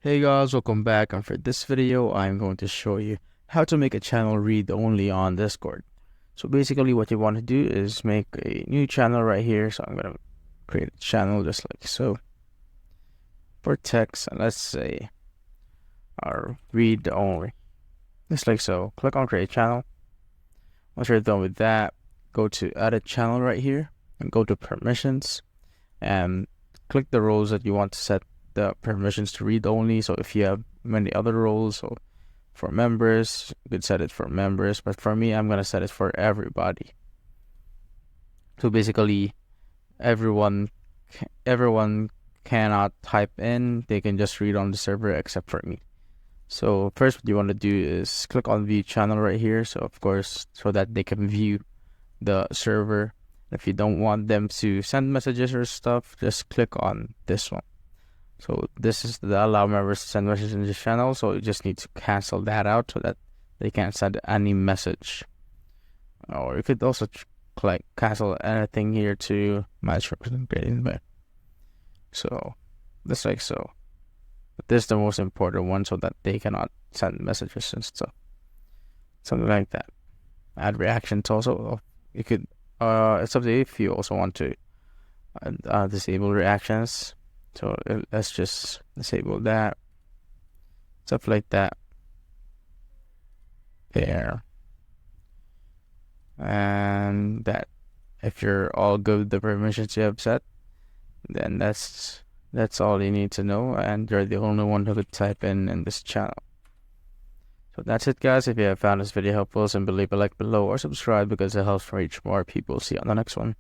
Hey guys, welcome back, and for this video I'm going to show you how to make a channel read only on Discord. So basically what you want to do is make a new channel right here. So I'm going to create a channel just like so for text, and let's say our read only, just like so. Click on create channel. Once you're done with that, go to edit channel right here and go to permissions and click the roles that you want to set the permissions to read only. So if you have many other roles, so for members, you could set it for members, but for me, I'm gonna set it for everybody. So basically, everyone cannot type in; they can just read on the server except for me. So first, what you want to do is click on view channel right here. So of course, so that they can view the server. If you don't want them to send messages or stuff, just click on this one. So this is the allow members to send messages in this channel. So you just need to cancel that out so that they can't send any message. Or you could also click cancel anything here to match representation. So just like so. But this is the most important one so that they cannot send messages and stuff. Something like that. Add reactions also. You could it's up to you if you also want to disable reactions. So let's just disable that, stuff like that there, and that. If you're all good with the permissions you have set, then that's all you need to know, and you're the only one who could type in this channel. So that's it, guys. If you have found this video helpful, simply leave a like below or subscribe because it helps reach more people. See you on the next one.